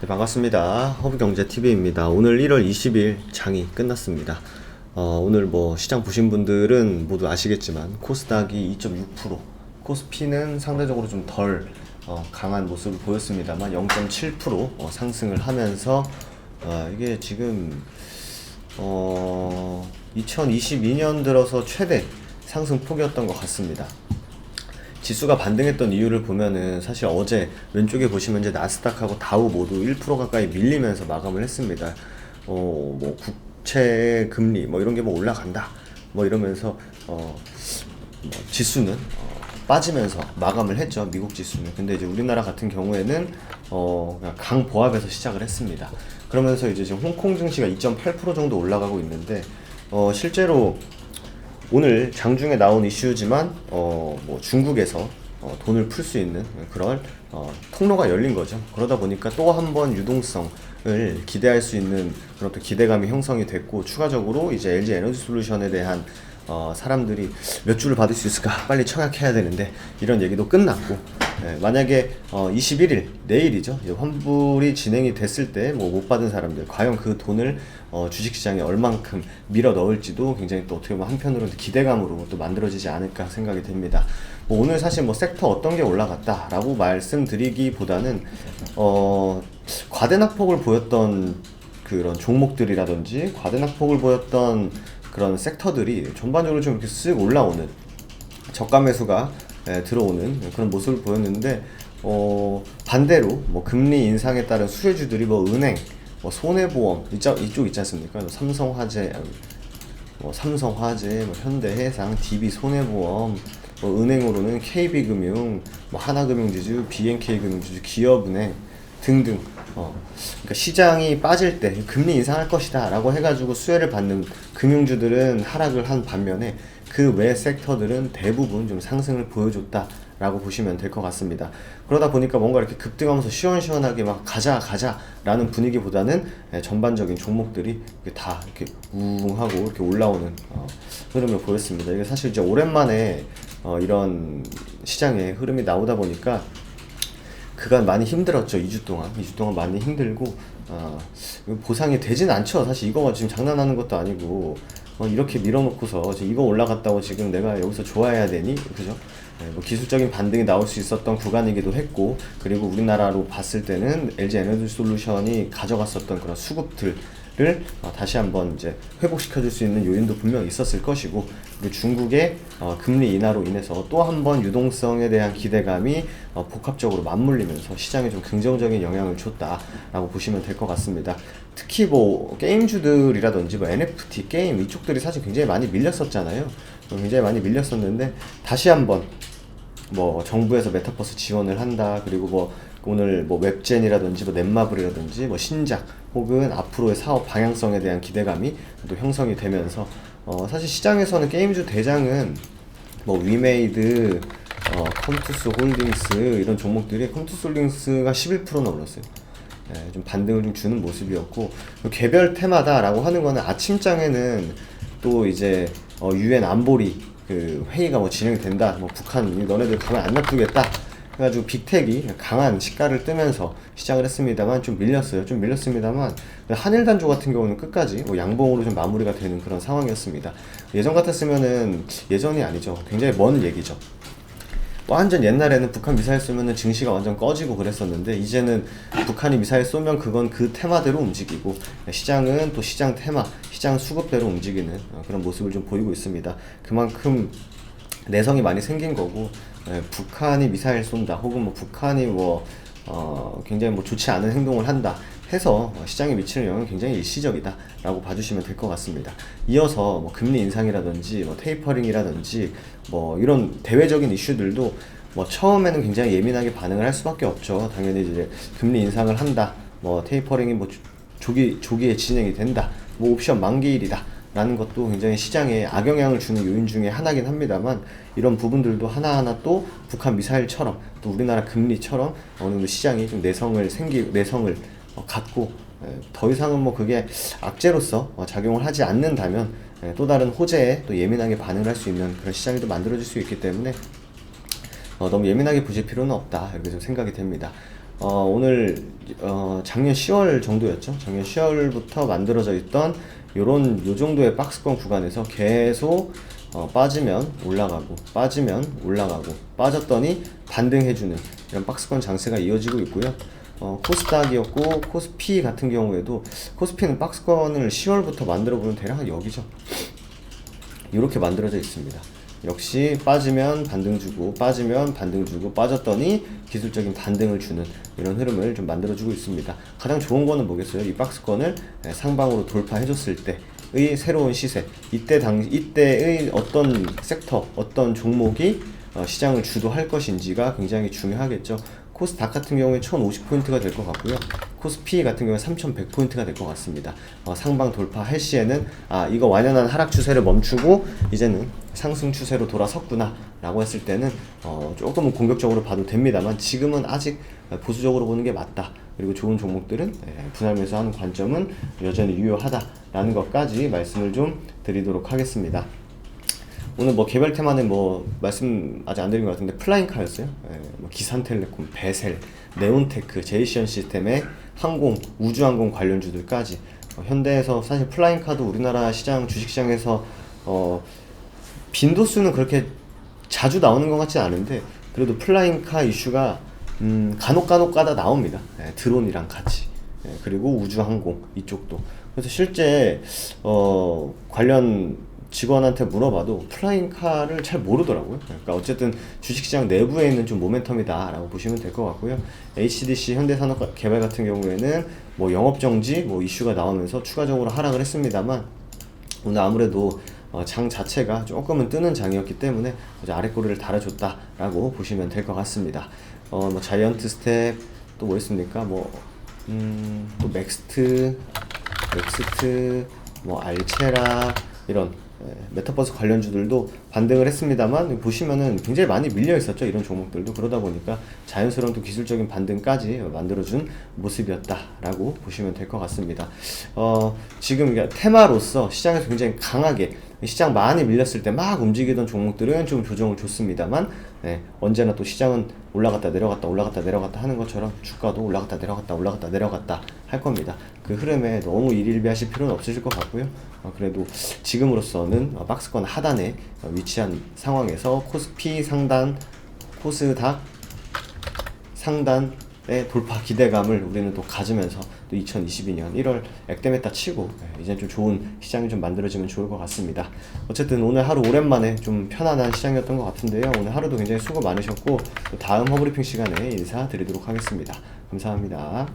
네, 반갑습니다. 허브경제TV입니다. 오늘 1월 20일 장이 끝났습니다. 오늘 뭐 시장 보신 분들은 모두 아시겠지만 코스닥이 2.6%, 코스피는 상대적으로 좀 덜 강한 모습을 보였습니다만 0.7% 상승을 하면서 이게 지금 2022년 들어서 최대 상승폭이었던 것 같습니다. 지수가 반등했던 이유를 보면은 사실 어제 왼쪽에 보시면 이제 나스닥하고 다우 모두 1% 가까이 밀리면서 마감을 했습니다. 뭐 국채 금리 뭐 이런 게 뭐 올라간다 뭐 이러면서 뭐 지수는 빠지면서 마감을 했죠. 미국 지수는. 근데 이제 우리나라 같은 경우에는 그냥 강보합에서 시작을 했습니다. 그러면서 이제 지금 홍콩 증시가 2.8% 정도 올라가고 있는데 실제로 오늘 장중에 나온 이슈지만 뭐 중국에서 돈을 풀 수 있는 그런 통로가 열린 거죠. 그러다 보니까 또 한 번 유동성을 기대할 수 있는 그런 또 기대감이 형성이 됐고, 추가적으로 이제 LG 에너지 솔루션에 대한 사람들이 몇 주를 받을 수 있을까 빨리 청약해야 되는데 이런 얘기도 끝났고, 만약에 21일 내일이죠. 이제 환불이 진행이 됐을 때 뭐 못 받은 사람들 과연 그 돈을 주식시장에 얼만큼 밀어 넣을지도 굉장히 또 어떻게 보면 한편으로는 기대감으로 또 만들어지지 않을까 생각이 됩니다. 뭐 오늘 사실 뭐 섹터 어떤 게 올라갔다라고 말씀드리기보다는 과대낙폭을 보였던 그런 종목들이라든지 과대낙폭을 보였던 그런 섹터들이 전반적으로 좀 이렇게 쓱 올라오는, 저가 매수가 들어오는 그런 모습을 보였는데, 반대로 뭐 금리 인상에 따른 수혜주들이 뭐 은행, 뭐 손해보험 이쪽 있지 않습니까? 삼성화재, 뭐 현대해상, DB손해보험, 뭐 은행으로는 KB금융, 뭐 하나금융지주, BNK금융지주, 기업은행 등등. 그러니까 시장이 빠질 때 금리 인상할 것이다 라고 해가지고 수혜를 받는 금융주들은 하락을 한 반면에 그 외 섹터들은 대부분 좀 상승을 보여줬다 라고 보시면 될 것 같습니다. 그러다 보니까 뭔가 이렇게 급등하면서 시원시원하게 막 가자 라는 분위기보다는 전반적인 종목들이 다 이렇게 우웅하고 이렇게 올라오는 흐름을 보였습니다. 이게 사실 이제 오랜만에 이런 시장의 흐름이 나오다 보니까 그간 많이 힘들었죠. 2주 동안 많이 힘들고, 보상이 되진 않죠. 사실 이거가 지금 장난하는 것도 아니고, 이렇게 밀어놓고서 지금 이거 올라갔다고 지금 내가 여기서 좋아해야 되니? 그죠? 뭐 기술적인 반등이 나올 수 있었던 구간이기도 했고, 그리고 우리나라로 봤을 때는 LG 에너지 솔루션이 가져갔었던 그런 수급들을 다시 한번 이제 회복시켜 줄 수 있는 요인도 분명 있었을 것이고, 그리고 중국의 금리 인하로 인해서 또 한 번 유동성에 대한 기대감이 복합적으로 맞물리면서 시장에 좀 긍정적인 영향을 줬다라고 보시면 될 것 같습니다. 특히 뭐 게임주들이라든지 뭐 NFT 게임 이쪽들이 사실 굉장히 많이 밀렸었잖아요. 굉장히 많이 밀렸었는데 다시 한번 뭐 정부에서 메타버스 지원을 한다, 그리고 뭐 오늘 뭐 웹젠이라든지 뭐 넷마블이라든지 뭐 신작 혹은 앞으로의 사업 방향성에 대한 기대감이 또 형성이 되면서 사실 시장에서는 게임주 대장은 뭐 위메이드, 컴투스 홀딩스 이런 종목들이, 컴투스 홀딩스가 11%나 올랐어요. 좀 반등을 좀 주는 모습이었고, 개별 테마다라고 하는 거는 아침장에는 또 이제 유엔 안보리 그 회의가 뭐 진행이 된다, 뭐 북한 너네들 가만 안 놔두겠다 그래가지고 빅텍이 강한 시가를 뜨면서 시작을 했습니다만 좀 밀렸습니다만 한일단조 같은 경우는 끝까지 뭐 양봉으로 좀 마무리가 되는 그런 상황이었습니다. 예전 같았으면은, 예전이 아니죠, 굉장히 먼 얘기죠. 완전 옛날에는 북한 미사일 쏘면은 증시가 완전 꺼지고 그랬었는데, 이제는 북한이 미사일 쏘면 그건 그 테마대로 움직이고, 시장은 또 시장 테마, 시장 수급대로 움직이는 그런 모습을 좀 보이고 있습니다. 그만큼 내성이 많이 생긴 거고, 북한이 미사일 쏜다 혹은 뭐 북한이 뭐 굉장히 뭐 좋지 않은 행동을 한다 해서 시장에 미치는 영향은 굉장히 일시적이다 라고 봐주시면 될 것 같습니다. 이어서 뭐 금리 인상이라든지 뭐 테이퍼링이라든지 뭐 이런 대외적인 이슈들도 뭐 처음에는 굉장히 예민하게 반응을 할 수밖에 없죠. 당연히 이제 금리 인상을 한다, 뭐 테이퍼링이 뭐 조기에 진행이 된다, 뭐 옵션 만기일이다 라는 것도 굉장히 시장에 악영향을 주는 요인 중에 하나긴 합니다만, 이런 부분들도 하나하나 또 북한 미사일처럼 또 우리나라 금리처럼 어느 정도 시장이 좀 내성을 갖고 더 이상은 뭐 그게 악재로서 작용을 하지 않는다면 또 다른 호재에 또 예민하게 반응을 할 수 있는 그런 시장이 또 만들어질 수 있기 때문에 너무 예민하게 보실 필요는 없다, 이렇게 좀 생각이 됩니다. 오늘 작년 10월 정도였죠. 작년 10월부터 만들어져 있던 요 정도의 박스권 구간에서 계속 빠지면 올라가고 빠지면 올라가고 빠졌더니 반등해주는 이런 박스권 장세가 이어지고 있고요. 코스닥이었고 코스피 같은 경우에도 코스피는 박스권을 10월부터 만들어 보면 대략 한 여기죠. 이렇게 만들어져 있습니다. 역시 빠지면 반등 주고 빠지면 반등 주고 빠졌더니 기술적인 반등을 주는 이런 흐름을 좀 만들어주고 있습니다. 가장 좋은 거는 뭐겠어요? 이 박스권을 상방으로 돌파해줬을 때의 새로운 시세, 이때의 어떤 섹터, 어떤 종목이 시장을 주도할 것인지가 굉장히 중요하겠죠. 코스닥 같은 경우에 1050포인트가 될 것 같고요. 코스피 같은 경우에 3100포인트가 될 것 같습니다. 상방 돌파할 시에는 이거 완연한 하락 추세를 멈추고 이제는 상승 추세로 돌아섰구나 라고 했을 때는 조금은 공격적으로 봐도 됩니다만 지금은 아직 보수적으로 보는 게 맞다. 그리고 좋은 종목들은 분할 매수하는 관점은 여전히 유효하다라는 것까지 말씀을 좀 드리도록 하겠습니다. 오늘 뭐 개별 테마는 뭐 말씀 아직 안 드린 것 같은데 플라잉카였어요. 뭐 기산텔레콤, 베셀, 네온테크, 제이시언 시스템의 항공, 우주항공 관련주들까지 현대에서 사실 플라잉카도 우리나라 시장 주식시장에서 빈도수는 그렇게 자주 나오는 것 같지 않은데 그래도 플라잉카 이슈가 간혹 가다 나옵니다. 드론이랑 같이. 그리고 우주항공 이쪽도. 그래서 실제 관련 직원한테 물어봐도 플라잉카를 잘 모르더라고요. 그러니까 어쨌든 주식시장 내부에 있는 좀 모멘텀이다 라고 보시면 될 것 같고요. HDC 현대산업개발 같은 경우에는 뭐 영업정지 뭐 이슈가 나오면서 추가적으로 하락을 했습니다만 오늘 아무래도 장 자체가 조금은 뜨는 장이었기 때문에 아랫꼬리를 달아줬다 라고 보시면 될 것 같습니다. 뭐 자이언트 스텝 또 뭐 있습니까? 또 넥스트 뭐 알체라 이런 메타버스 관련주들도 반등을 했습니다만 보시면은 굉장히 많이 밀려 있었죠. 이런 종목들도. 그러다 보니까 자연스러운 또 기술적인 반등까지 만들어준 모습이었다라고 보시면 될 것 같습니다. 지금 테마로서 시장에서 굉장히 강하게 시장 많이 밀렸을 때 막 움직이던 종목들은 좀 조정을 줬습니다만 언제나 또 시장은 올라갔다 내려갔다 올라갔다 내려갔다 하는 것처럼 주가도 올라갔다 내려갔다 올라갔다 내려갔다 할 겁니다. 그 흐름에 너무 일일비하실 필요는 없으실 것 같고요. 그래도 지금으로서는 박스권 하단에 위치한 상황에서 코스피 상단, 코스닥 상단의 돌파 기대감을 우리는 또 가지면서 또 2022년 1월 액땜했다 치고 이제 좀 좋은 시장이 좀 만들어지면 좋을 것 같습니다. 어쨌든 오늘 하루 오랜만에 좀 편안한 시장이었던 것 같은데요. 오늘 하루도 굉장히 수고 많으셨고 또 다음 허브리핑 시간에 인사드리도록 하겠습니다. 감사합니다.